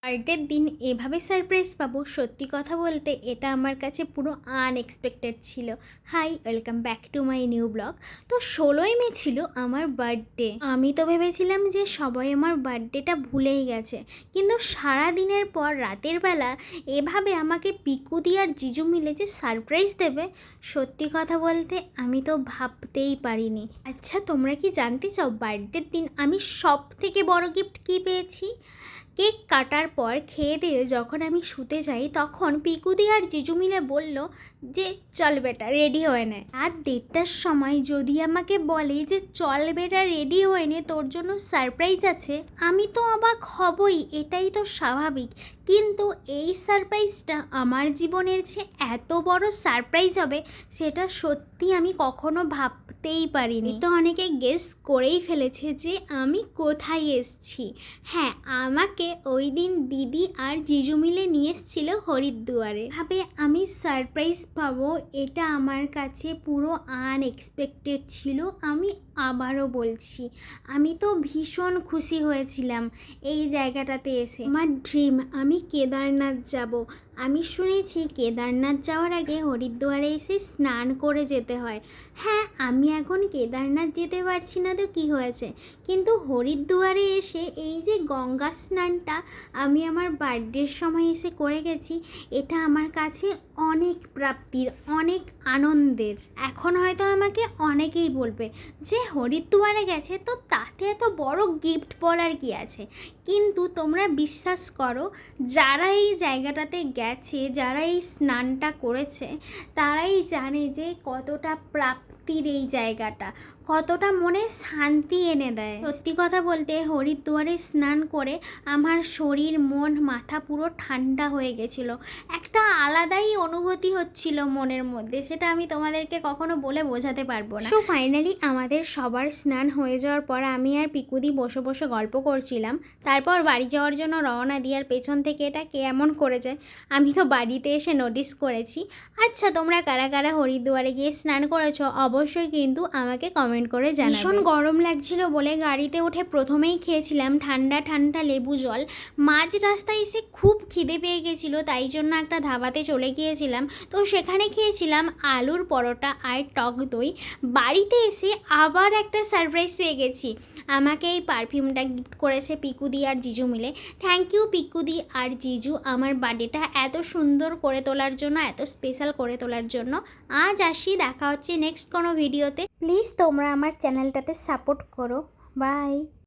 বার্থডের দিন এভাবে সারপ্রাইজ পাবো, সত্যি কথা বলতে এটা আমার কাছে পুরো আনএক্সপেক্টেড ছিল। Hi, welcome back to my new blog. তো 16ই মে ছিল আমার বার্থডে। আমি তো ভেবেছিলাম যে সবাই আমার বার্থডেটা ভুলেই গেছে, কিন্তু সারা দিনের পর রাতের বেলা এভাবে আমাকে পিকুদি আর জিজু মিলে যে সারপ্রাইজ দেবে, সত্যি কথা বলতে আমি তো ভাবতেই পারিনি। আচ্ছা, তোমরা কি জানতে চাও বার্থডের দিন আমি সব থেকে বড় গিফট কী পেয়েছি? কেক কাটার পর খেয়ে দিয়ে যখন আমি শুতে যাই, তখন পিকুদি আর জিজু মিলে বলল যে চল বেটা রেডি হয়ে নে। আর 1:30টার সময় যদি আমাকে বলে যে চল বেটা রেডি হয়ে নে, তোর জন্য সারপ্রাইজ আছে, আমি তো অবাক হবই, এটাই তো স্বাভাবিক। কিন্তু এই সারপ্রাইজটা আমার জীবনের যে এত বড় সারপ্রাইজ হবে, সেটা সত্যি আমি কখনো ভাবতেই পারিনি। তো অনেকে গেস করেই ফেলেছে যে আমি কোথায় এসেছি। হ্যাঁ, আমাকে ওই দিন দিদি আর জিজু মিলে নিয়ে এসেছিল হরিদ্বারে। ভাবে আমি সারপ্রাইজ পাবো, এটা আমার কাছে পুরো আনএক্সপেক্টেড ছিল। আমি আবারও বলছি, আমি তো ভীষণ খুশি হয়েছিলাম এই জায়গাটাতে এসে। আমার ড্রিম, আমি কেদারনাথ যাব। আমি শুনেছি কেদারনাথ যাওয়ার আগে হরিদ্বারে এসে স্নান করে যেতে হয়। হ্যাঁ, আমি এখন কেদারনাথ যেতে পারছি না তো কী হয়েছে, কিন্তু হরিদ্বারে এসে এই যে গঙ্গা স্নানটা আমি আমার বার্থডের সময় এসে করে গেছি, এটা আমার কাছে অনেক প্রাপ্তির, অনেক আনন্দের। এখন হয়তো আমাকে অনেকেই বলবে যে হরিদ্বারে গেছে তো তাতে এত বড় গিফট বলার কি আছে, কিন্তু তোমরা বিশ্বাস করো, যারা এই জায়গাটাতে গেছে, যারা এই স্নানটা করেছে, তারাই জানে যে কতটা প্রাপ্তির এই জায়গাটা, কতটা মনে শান্তি এনে দেয়। সত্যি কথা বলতে হরিদ্বারে স্নান করে আমার শরীর, মন, মাথা পুরো ঠান্ডা হয়ে গেছিল। একটা আলাদাই অনুভূতি হচ্ছিল মনের মধ্যে, সেটা আমি তোমাদেরকে কখনো বলে বোঝাতে পারবো না। সো ফাইনালি আমাদের সবার স্নান হয়ে যাওয়ার পর আমি আর পিকুদি বসে বসে গল্প করছিলাম। তারপর বাড়ি যাওয়ার জন্য রওনা দিয়ে আর পেছন থেকে এটা কে এমন করে যায় আমি তো বাড়িতে এসে নোটিস করেছি। আচ্ছা, তোমরা কারা কারা হরিদ্বারে গিয়ে স্নান করেছো অবশ্যই কিন্তু আমাকে কমেন্ট করে জানাবে। ভীষণ গরম লাগছিল বলে গাড়িতে উঠে প্রথমেই খেয়েছিলাম ঠান্ডা ঠান্ডা লেবু জল। মাঝ রাস্তায় এসে খুব খিদে পেয়ে গেছিলো, তাই জন্য একটা ধাবাতে চলে গিয়েছিলাম। তো সেখানে খেয়েছিলাম আলুর পরোটা আর টক দই। বাড়িতে এসে আবার একটা সারপ্রাইজ পেয়ে গেছি। আমাকে এই পারফিউমটা গিফট করেছে পিকুদি আর জিজু মিলে। থ্যাংক ইউ পিকুদি আর জিজু, আমার বার্থডেটা এত সুন্দর করে তোলার জন্য, এত স্পেশাল করে তোলার জন্য। আজ আসি, দেখা হচ্ছে নেক্সট কোনো ভিডিওতে। প্লিজ তোমরা আমার চ্যানেলটাতে সাপোর্ট করো। বাই।